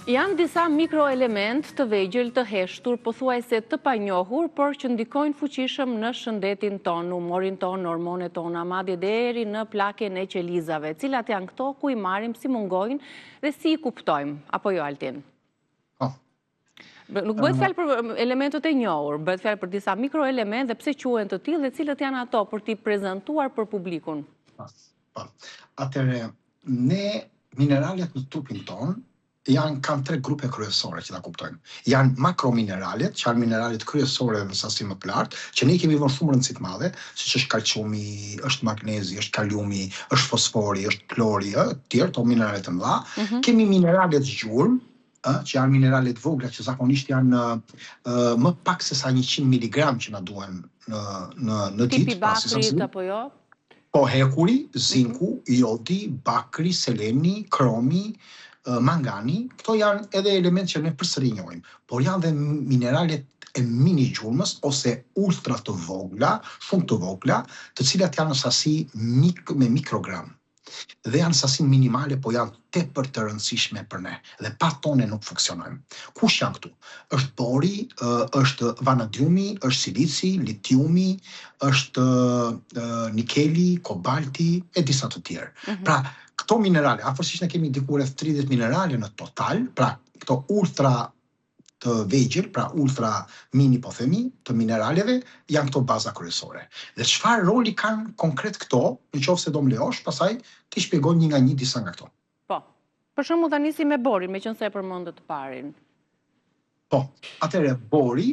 Janë disa mikroelement të vegjël të heshtur, pothuajse të panjohur, por që ndikojnë fuqishëm në shëndetin ton, humorin ton, hormonet tona, madje deri në plaken e qelizave. Cilat janë këto, ku i marrim, si mungojnë dhe si i kuptojmë, apo jo Altin? Nuk bëhet fjalë për elementet e njohur, bëhet fjalë për disa mikroelement dhe pse quhen të tillë dhe cilët janë ato për t'i prezantuar për publikun. Atëre, ne mineralet në trupin ton kanë tre grupe kryesore që ta kuptojmë. Janë makromineralet, që janë mineralet kryesore në sasi më të lartë, që ne kemi vënë shumë rëndësi të madhe, siç është kalciumi, është magnezi, është kaliumi, është fosfori, është klori, tjerë to minerale të mëdha. Kemi mineralet gjurmë, që janë mineralet vogla që zakonisht janë më pak se sa 100 mg që na duhen në ditë. Tipi bakrit apo jo? Po, hekuri, zinku, jodi, bakri, seleni, kromi, mangani, këto janë edhe element që ne përsëri njohim, por janë dhe mineralet e mini gjurmës ose ultra të vogla, shumë të vogla, të cilat janë në sasi me mikrogram. Dhe janë sasi minimale, po janë tepër të rëndësishme për ne. Dhe pa tone nuk funksionojmë. Kush janë këtu? Është bori, është vanadiumi, është silici, litiumi, është nikeli, kobalti e disa të tjerë. Pra, këto minerale, afërsisht ne kemi diku rreth 30 minerale në total, pra këto ultra të vegjël, pra ultra mini po themi, të mineraleve, janë këto baza kryesore. Dhe çfarë roli kanë konkret këto, nëse do më lejosh, pastaj ti shpjegoj një nga një disa nga këto. Po. Për shembull ta nisi me borin, meqense e përmendët të parin. Po, atëherë bori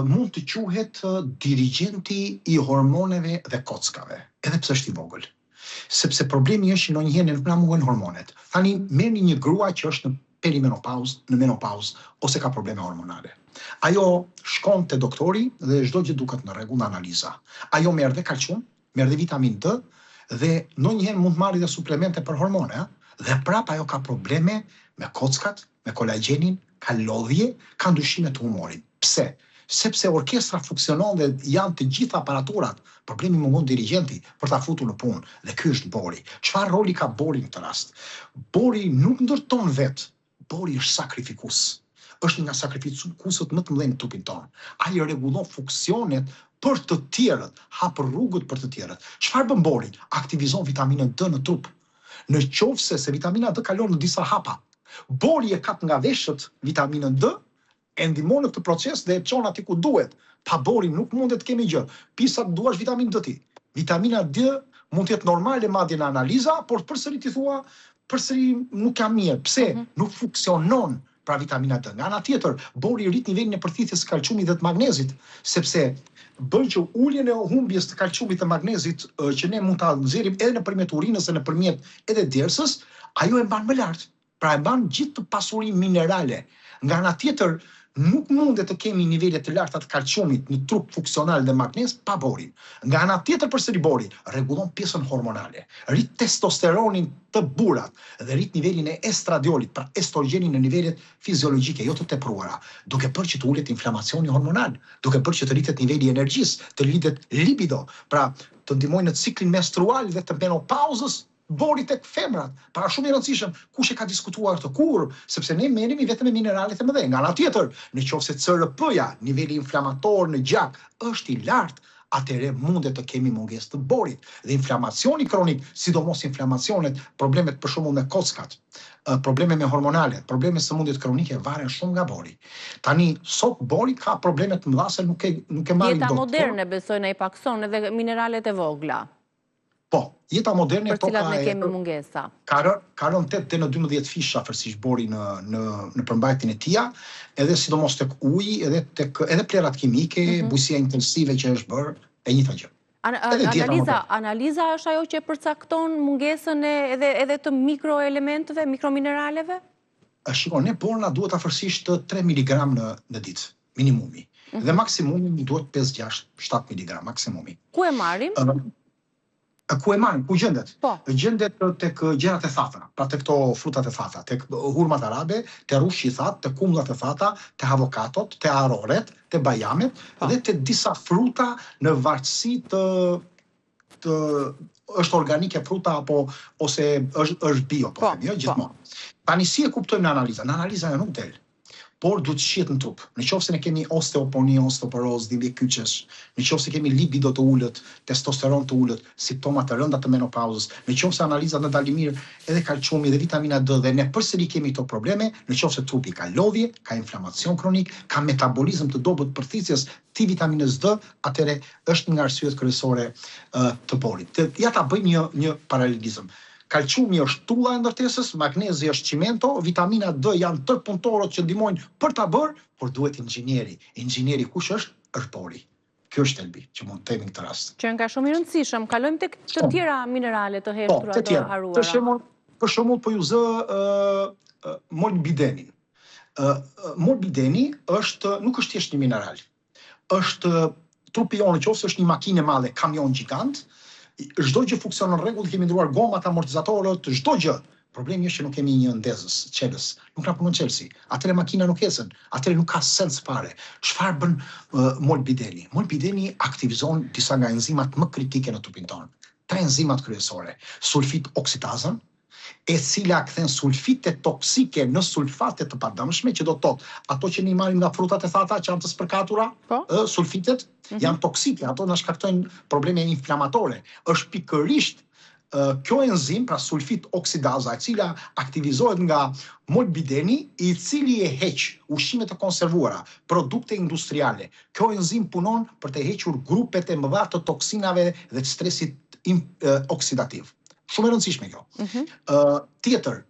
mund të quhet dirigjenti i hormoneve dhe kockave, edhe pse është i vogël. Sepse problemi është që ndonjëherë nuk na mungojnë hormonet. Tani merrni një grua që është në perimenopauzë, në menopauzë, ose ka probleme hormonale. Ajo shkon te doktori dhe çdo gjë duket në rregull në analiza. Ajo merr dhe kalcium, merr dhe vitamin D dhe ndonjëherë mund të marrë dhe suplemente për hormone, dhe prapë ajo ka probleme me kockat, me kolagjenin, ka lodhje, ka ndryshime të humorit. Pse? Sepse orkestra funksionon dhe janë të gjitha aparaturat, problemi mungon dirigjenti për ta futur në punë, dhe ky është bori. Çfarë roli ka bori në këtë rast? Bori nuk ndërton vetë, bori është sakrifikues. Është një nga sakrifikuesit më të mëdhenj në trupin tonë. Ai rregullon funksionet për të tjerët, hap rrugët për të tjerët. Çfarë bën bori? Aktivizon vitaminën D në trup. Në qoftë se vitamina D kalon në disa hapa, bori e kap nga veshët vitaminën D, e ndihmon në këtë proces dhe e çon aty ku duhet. Pa bori nuk mundet të kemi gjë. Pisa të duash vitaminë D ti. Vitamina D mund të jetë normale madje në analiza, por përsëri ti thua, përsëri nuk ka mirë. Pse? Nuk funksionon pra vitamina D. Nga ana tjetër, bori rrit nivelin e përthithjes së kalciumit dhe të magnezit, sepse bën që uljen e humbjes të kalciumit dhe magnezit që ne mund ta nxjerrim edhe nëpërmjet urinës e nëpërmjet edhe djersës, ajo e mban më lart. Pra e mban gjithë të pasurinë minerale. Nga ana tjetër, nuk mundet të kemi nivele të larta të kalciumit në trup funksional dhe magnez pa borin. Nga ana tjetër përsëri bori rregullon pjesën hormonale, rrit testosteronin të burrat dhe rrit nivelin e estradiolit, pra estrogenin në nivelet fiziologjike, jo të tepruara, duke bërë që të ulet inflamacioni hormonal, duke bërë që të rritet niveli i energjisë, të rritet libido, pra të ndihmojnë në ciklin menstrual dhe të menopauzës. Bori tek femrat, para shumë i rëndësishëm, kush e ka diskutuar këtë kur, sepse ne merremi vetëm me mineralet e mëdhenj. Nga ana tjetër, nëse CRP-ja, niveli inflamator në gjak, është i lartë, atëherë mundet të kemi mungesë të borit. Dhe inflamacioni kronik, sidomos inflamacionet, problemet për shembull me kockat, probleme me hormonalet, probleme sëmundjet kronike varen shumë nga bori. Tani sot bori ka probleme të mëdha se nuk e marrin Jeta moderne besojnë ai pakson edhe mineralet e vogla. Po, jeta moderne për cilat ne kemi mungesa. Ka rënë 8 deri në 12 fisha afërsisht bori në përmbajtjen e tija, edhe sidomos tek uji, edhe plerat kimike, bujësia intensive që është bërë, e njëjta gjë. Analiza është ajo që përcakton mungesën edhe të mikroelementeve, mikromineraleve? Shikon, ne borna duhet afërsisht 3 mg në ditë, minimumi. Dhe maksimumi duhet 5-6-7 mg maksimumi. Ku e marrim? Ku e marrim? Ku gjendet? Po. Gjendet tek gjërat e thata, pra tek këto frutat e thata, tek hurmat arabe, te rushi i thatë, te kumllat e thata, te avokatot, te aroret, te bajamet, dhe te disa fruta në varësi të është organike fruta ose është bio, po themi, jo gjithmonë. Tani si e kuptojmë në analiza? Në analiza nuk del, por duhet shihet në trup. Në qoftë se ne kemi osteoponi, osteoporozë, dhimbje kyçesh, në qoftë se kemi libido të ulët, testosteron të ulët, simptoma të rënda të menopauzës, në qoftë se analizat në dalin mirë edhe kalciumi dhe vitamina D dhe ne përsëri kemi këto probleme, në qoftë se trupi ka lodhje, ka inflamacion kronik, ka metabolizëm të dobët përthithjes të vitaminës D, atëre është nga arsyet kryesore të borit. Ja ta bëjmë një paralelizëm. Kalciumi është tulla e ndërtesës, magnezi është cimento, vitamina D janë tërë punëtorët që ndihmojnë për ta bërë, por duhet inxhinieri. Inxhinieri kush është? Është bori. Kjo është thelbi që mund të themi në këtë rast. Që nga shumë i rëndësishëm, kalojmë tek të tjera minerale të heshtura të haruara. Për shembull po ju zë molbidenin. Molbideni nuk është thjesht një mineral. Është trupi jonë, nëse është një makinë e madhe, kamion gjigant, çdo gjë funksionon në rregull, kemi ndruar gomat, amortizatorët, çdo gjë. Problemi është që nuk kemi një ndezës, çelës. Nuk na punon çelësi. Atëre makina nuk ecën, atëre nuk ka sens fare. Çfarë bën molbideni? Molbideni aktivizon disa nga enzimat më kritike në trupin tonë. 3 enzimat kryesore: sulfit oksidazën, e cila kthen sulfite toksike në sulfate të padëmshme, që do të thotë ato që ne marrim nga frutat e thata që janë të spërkatura, sulfitet janë toksike, ato na shkaktojnë probleme inflamatore. Është pikërisht kjo enzim, pra sulfit oksidaza, e cila aktivizohet nga molbideni, i cili e heq ushqimet të konservuara, produkte industriale. Kjo enzim punon për të hequr grupet e mëdha të toksinave dhe të stresit oksidativ. Shumë e rëndësishme kjo. Tjetër,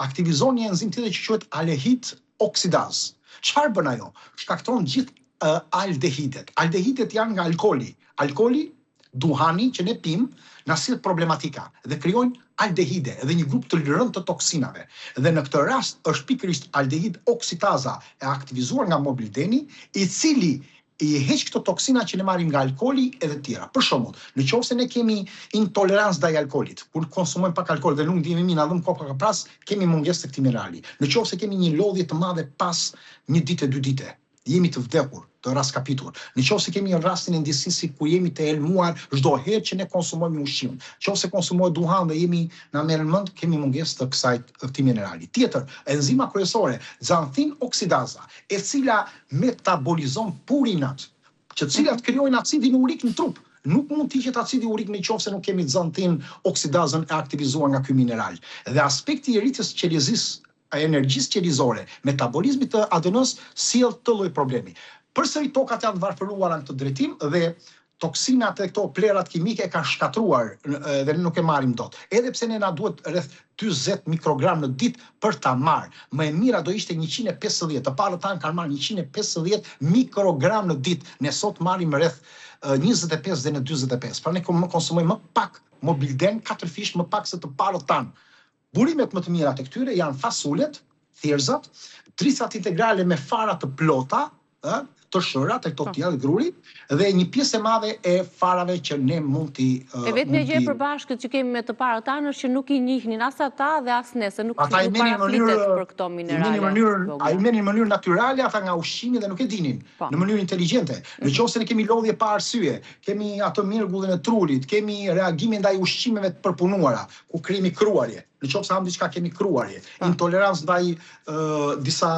aktivizon një enzim tjetër që quhet aldehid oksidaz. Çfarë bën ajo? Shkakton gjithë aldehidet. Aldehidet janë nga alkooli. Alkooli, duhani që ne pim, na sill problematika dhe krijojnë aldehide, edhe një grup të rëndë të toksinave. Dhe në këtë rast është pikërisht aldehid oksidaza e aktivizuar nga molbideni, i cili i heq këto toksina që ne marrim nga alkooli edhe tjera. Për shembull, nëse ne kemi intolerancë ndaj alkoolit, kur konsumojmë pak alkool dhe nuk ndihemi mirë, na dhëm kokë ka pras, kemi mungesë të këtij minerali. Nëse kemi një lodhje të madhe pas një dite, 2 dite, jemi të vdekur, të raskapitur. Nëse kemi rastin e ndjesisë ku jemi të elmuar çdo herë që ne konsumojmë ushqim. Nëse konsumojmë duhan dhe na merren mend, kemi mungesë të këtij minerali. Tjetër, enzima kryesore, xanthin oksidaza, e cila metabolizon purinat, që cilat krijojnë acidin urik në trup. Nuk mund të hiqet acidi urik nëse nuk kemi xanthin oksidazën e aktivizuar nga ky mineral. Dhe aspekti i rritjes qelizisë, energjisë qelizore, metabolizmit të ADN-s sjell të lloj problemi. Përsëri tokat janë të varfëruara në këtë drejtim dhe toksinat e këto plerat kimike kanë shkatruar dhe ne nuk e marrim dot. Edhe pse ne na duhet rreth 40 mikrogram në ditë për ta marrë. Më e mira do ishte 150. Të parët tanë kanë marrë 150 mikrogram në ditë. Ne sot marrim rreth 25 dhe në 45. Pra ne konsumojmë më pak mobilden, 4 fish më pak se të parët tanë. Burimet më të mira të këtyre janë fasulet, thjerrzat, tricat integrale me fara të plota, të shërat, e këto tjera, gruri, dhe një pjesë e madhe e farave që ne mund t'i... E vetë një gjë e përbashkët që kemi me të parët tanë është që nuk i njihnin as ata dhe as ne, se nuk paraflitet për këto minerale. A i menin në mënyrë natyrale, ata nga ushqimi dhe nuk e dinin, në mënyrë inteligjente. Nëse ne kemi lodhje pa arsye, kemi atë mirgullin e trurit, kemi reagime ndaj ushqimeve të përpunuara, ku krimi kruarje. Nëse ham diçka kemi kruarje, intolerancë ndaj disa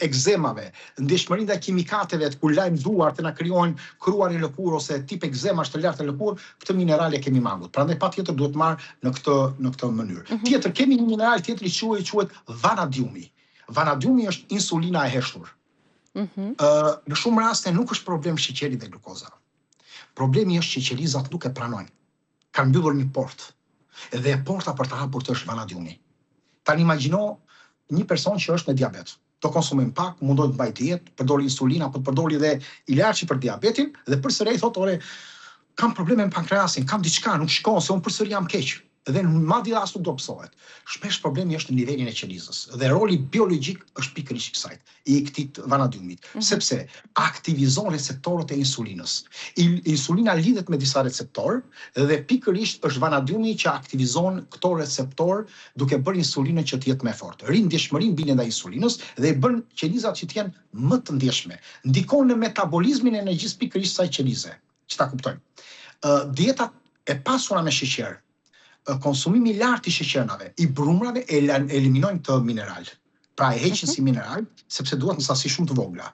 ekzemave, ndjeshmëri ndaj kimikateve kur lajm duart të na krijojnë kruarje lëkurë ose tip ekzemash të lartë lëkurë, këtë minerale kemi mangut. Prandaj patjetër duhet marr në këtë mënyrë. Tjetër kemi një mineral tjetër i quhet vanadiumi. Vanadiumi është insulina e heshtur. Në shumë raste nuk është problem sheqeri dhe glukoza. Problemi është që qelizat nuk e pranojnë. Kanë mbyllur një portë. Dhe porta për të hapur të është vanadiumi. Tani imagjino një person që është me diabet. Do konsumojmë pak, mundohet të mbajë dietë, përdori insulina, apo të përdori dhe ilaçi për diabetin dhe përsëri thotë, "Ore, kam probleme me pankreasin, kam diçka, nuk shkon se unë përsëri jam keq." Dhe në madje as nuk do psohet. Shpesh problemi është në nivelin e qelizës dhe roli biologjik është pikërisht kësaj, i këtij vanadiumit, sepse aktivizon receptorët e insulinës. Insulina lidhet me disa receptorë dhe pikërisht është vanadiumi që aktivizon këto receptorë duke bërë insulinën që të jetë më fortë. Rin ndjeshmërinë bie ndaj insulinës dhe i bën qelizat që të jenë më të ndjeshme. Ndikon në metabolizmin e energjisë pikërisht saj qelize, që ta kuptojmë. Dietat e pasura me sheqer konsumimi i lartë i sheqernave, i brumrave eliminojnë të mineral. Pra e heqin si mineral, sepse duhet në sasi shumë të vogla.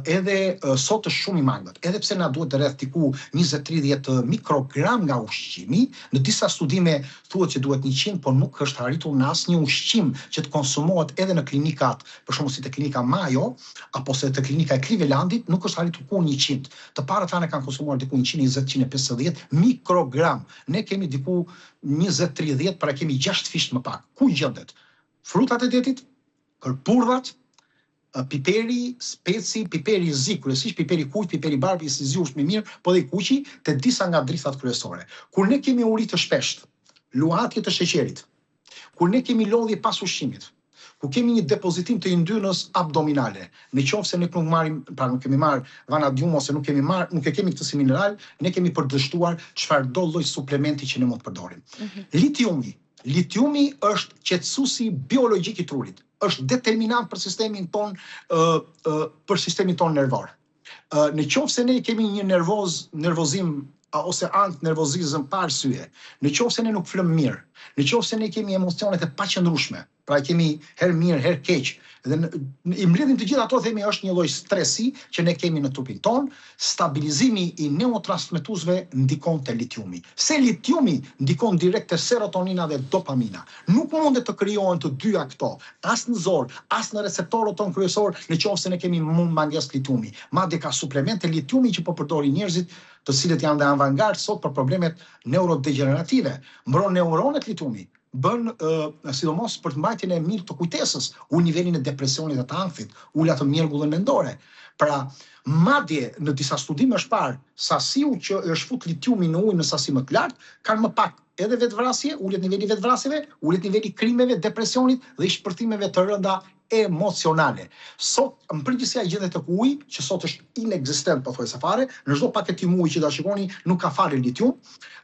Edhe sot është shumë i mangët. Edhe pse na duhet rreth diku 20-30 mikrogram nga ushqimi, në disa studime thuhet që duhet 100, por nuk është arritur në asnjë ushqim që të konsumohet edhe në klinikat, për shembull si te klinika Mayo, apo se te klinika e Clevelandit, nuk është arritur kur 100. Të parët tani kanë konsumuar diku 120-150 mikrogram. Ne kemi diku 20-30, pra kemi 6 fish më pak. Ku gjendet? Frutat e detit, kërpurdhat, piperi, speci, piperi zi, kryesisht piperi kuq, piperi barbi, si zi është më mirë, po dhe i kuqi, te disa nga drithat kryesore. Kur ne kemi uri të shpesht, luhatje të sheqerit, kur ne kemi lodhje pas ushqimit, ku kemi një depozitim të yndyrës abdominale, në qoftë se ne nuk marrim, pra nuk kemi marr vanadium ose nuk e kemi këtë si mineral, ne kemi përdështuar çfarëdo lloj suplementi që ne mund të përdorim. Litiumi është qetësuesi biologjik i trurit, është determinant për sistemin ton, nervor. Në qoftë se ne kemi një nervozim ose nervozizëm pa arsye, në qoftë se ne nuk flëm mirë, në qoftë se ne kemi emocionet e paqëndrueshme, pra kemi herë mirë, herë keq, dhe i mbledhim të gjitha ato, themi është një lloj stresi që ne kemi në trupin ton, stabilizimi i neurotransmetuesve ndikon te litiumi. Se litiumi ndikon direkt te serotonina dhe dopamina. Nuk mundet të krijohen të dyja këto, as në zor, as në receptorët ton kryesor, në qoftë se ne kemi mungesë litiumi. Madje ka suplemente litiumi që po përdorin njerëzit, të cilët janë dhe avangard sot për problemet neurodegenerative. Mbron neuronet litiumi, bën sidomos për të mbajtjen e mirë të kujtesës, ul nivelin e depresionit dhe të ankthit, ulat të mjergullën mendore. Pra, madje në disa studime është parë, sasiu që është fut litiumi në ujë në sasi më të lartë, kanë më pak edhe vetvrasje, ulet niveli vetvrasjeve, ulet niveli krimeve, depresionit dhe i shpërthimeve të rënda emocionale. Sot, në përgjithësi gjendet tek uji, që sot është inekzistent pothuajse fare, në çdo paketim uji që ta shikoni nuk ka fare litium.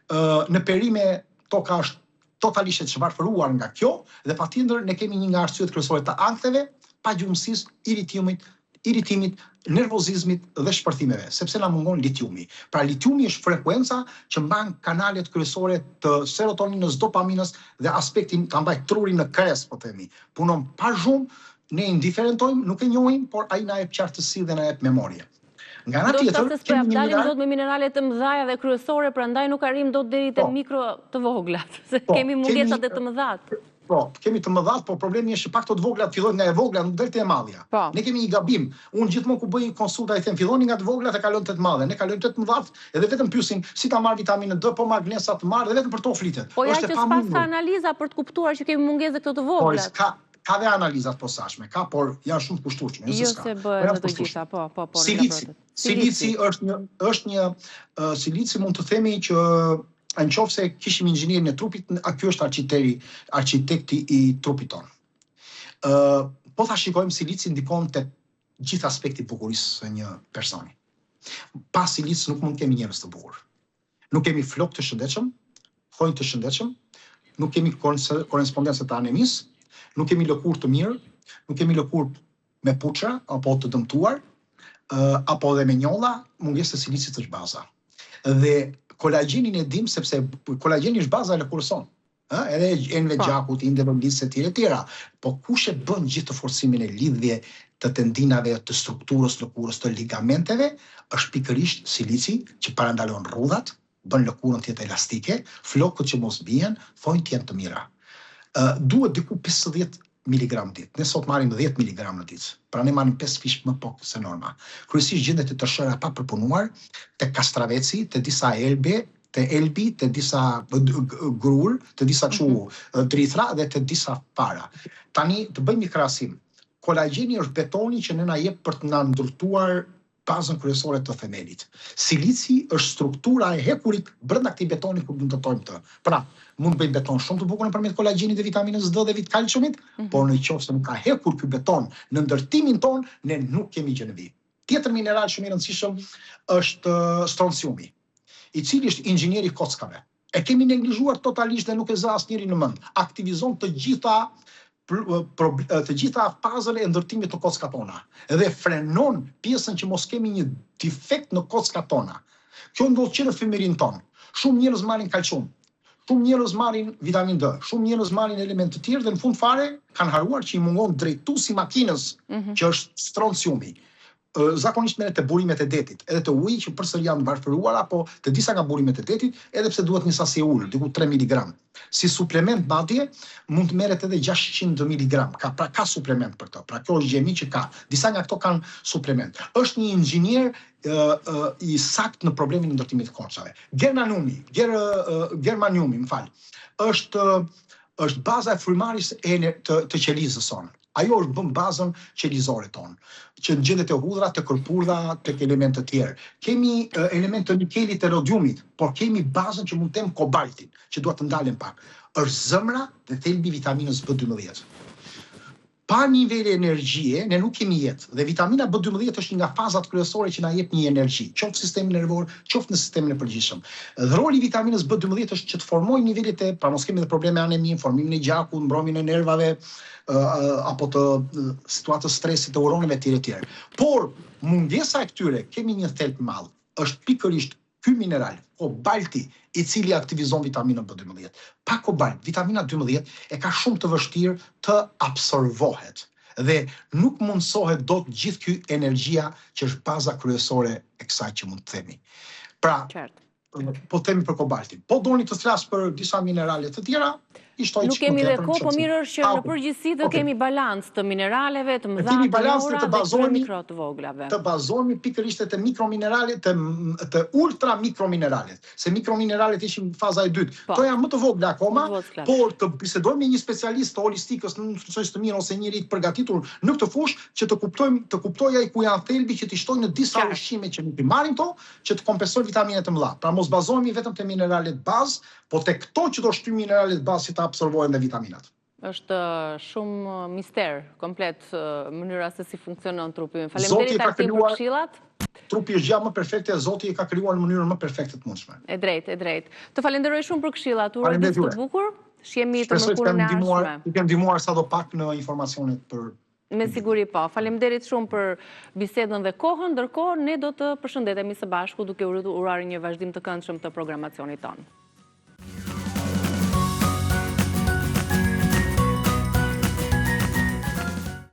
Në perime toka është totalisht e çvarfëruar nga kjo dhe patjetër ne kemi një nga arsyet kryesore të anktheve, pagjumësisë, iritimit, nervozizmit dhe shpërthimeve, sepse na mungon litiumi. Pra litiumi është frekuenca që mban kanalet kryesore të serotoninës, dopaminës dhe aspektin ta mbaj trurin në kres, po themi. Punon pa zhurmë, ne indiferentojmë, nuk e njohim, por ai na jep qartësi dhe na jep memorie. Nga ana tjetër, kemi dalim dot me minerale të mëdha dhe kryesore, prandaj nuk arrim dot deri te mikro të voglat, se kemi mungesat e të mëdhat. Po, kemi të mëdhat, por problemi është që pak të voglat fillojnë nga e vogla, nuk deri te e madhja. Ne kemi një gabim. Unë gjithmonë ku bëj konsulta i them filloni nga të voglat e kalon te të mëdha. Ne kalojmë te të mëdhat edhe vetëm pyesim si ta marr vitaminën D, po magnesa të marr dhe vetëm për to flitet. Po ja që s'pas ka analiza për të kuptuar që kemi mungesë këto të voglat. Ka dhe analizat posaçme, por janë shumë të kushtueshme. Jo se bëhen në të gjitha, po. Silici është një silici mund të themi që në qoftë se kishim inxhinierin e trupit, ky është arkitekti i trupit ton. Po ta shikojmë, silici ndikon te gjithë aspekti i bukurisë së një personi. Pa silic nuk mund të kemi njerëz të bukur. Nuk kemi flok të shëndetshëm, thonjë të shëndetshëm, nuk kemi korrespondencë të anemisë, nuk kemi lëkurë të mirë, nuk kemi lëkurë me puça apo të dëmtuar, apo dhe me njolla, mungesë të silicit është baza. Dhe kolagjenin e dim sepse kolagjeni është baza e lëkurës sonë. Edhe enëve gjakut, indeve lidhse të tjera. Po kush e bën gjithë të forcimin e lidhje të tendinave, të strukturës lëkurës, të ligamenteve, është pikërisht silici që parandalon rrudhat, bën lëkurën të jetë elastike, flokët që mos bien, thonjtë të jenë të mira. Duhet diku 50 mg ditë. Ne sot marrim 10 mg në ditë. Pra ne marrim 5 fish më pak se norma. Kryesisht gjendet të tërshëra pa përpunuar, te kastraveci, te disa elbe, te elbi, te disa grur, te disa drithra dhe te disa para. Tani të bëjmë një krahasim. Kolagjeni është betoni që ne na jep për të na ndërtuar bazën kryesore të themelit. Silici është struktura e hekurit brenda këtij betoni kur do të ndërtojmë të. Pra, mund të bëjmë beton shumë të bukur nëpërmjet kolagjenit dhe vitaminës D dhe kalciumit, por nëse nuk ka hekur ky beton në ndërtimin ton, ne nuk kemi gjë në vit. Tjetër mineral shumë i rëndësishëm është stronciumi, i cili është inxhinieri i kockave. E kemi neglizhuar totalisht dhe nuk e zë asnjëri në mend. Aktivizon të gjitha fazën e ndërtimit të kockat tona dhe frenon pjesën që mos kemi një defekt në kockat tona. Kjo ndodh që në fëmijërinë tonë. Shumë njerëz marrin kalcium. Shumë njerëz marrin vitamin D, shumë njerëz marrin elemente të tjerë dhe në fund fare kanë haruar që i mungon drejtuesi makinës, që është stronciumi. Zakonisht merret te burimet e detit, edhe te uji që përsëri janë varfëruara, apo te disa nga burimet e detit, edhe pse duhet një sasi e ulur, diku 3 mg. Si suplement madje mund të merret edhe 600 mg. Ka suplement për to. Pra kjo është gjemi që ka. Disa nga këto kanë suplement. Është një inxhinier i sakt në problemin e ndërtimit të korçave. Germaniumi, është baza e frymarrjes të qelizës sonë. Ajo është bën bazën qelizore tonë, që gjendet te hudhra, te kërpurdha, tek elemente të tjerë. Kemi element të nikelit e rodiumit, por kemi bazën që mund të them kobaltin, që duhet të ndalen pak. Është zëmra dhe thelbi vitaminës B12. Pa nivele energjie, ne nuk kemi jetë. Dhe vitamina B12 është një nga fazat kryesore që na jep një energji, qoftë në sistemin nervor, qoftë në sistemin e përgjithshëm. Dhe roli i vitaminës B12 është që të formojë nivelet e, pra mos kemi edhe probleme anemi, formimin e gjakut, mbrojtjen e nervave, apo të situatës stresit të uroneve të tjera. Por mungesa e këtyre kemi një thelb madh. Është pikërisht ky mineral, kobalti, i cili aktivizon vitaminën B12. Pa kobalt, vitamina 12 e ka shumë të vështirë të absorbohet dhe nuk mundsohet dot gjithë ky energjia që është baza kryesore e kësaj që mund të themi. Pra, po themi për kobaltin. Po doni të flas për disa minerale të tjera, nuk kemi dhe kohë, po mirë është që në përgjithësi të kemi balans të mineraleve, të mëdha, të mora dhe të mikro të voglave. Të bazohemi pikërisht te mikromineralet, të ultra mikromineralet. Se mikromineralet ishin faza e dytë. To janë më të vogla akoma, por të bisedojmë me një specialist të holistikës, në nutricionist të mirë ose njëri të përgatitur në këtë fushë, që të kuptojë ai ku janë thelbi që të shtojnë në disa ushqime që nuk i marrin to, që të kompensojnë vitaminat e mëdha. Pra mos bazohemi vetëm te mineralet bazë, po te këto që do shty mineralet bazë që ta absorbohen dhe vitaminat. Është shumë mister, komplet mënyra se si funksionon trupi. Faleminderit Artim për këshillat. Trupi është gjë më perfekte, Zoti e ka krijuar në mënyrën më perfekte të mundshme. E drejt. Të falenderoj shumë për këshillat. Uroj ditë të bukur. Shihemi të mërkurën e ardhshme. Ju kem ndihmuar sadopak në informacionet për. Me siguri po. Faleminderit shumë për bisedën dhe kohën, ndërkohë ne do të përshëndetemi së bashku duke urarë një vazhdim të këndshëm të programacionit tonë.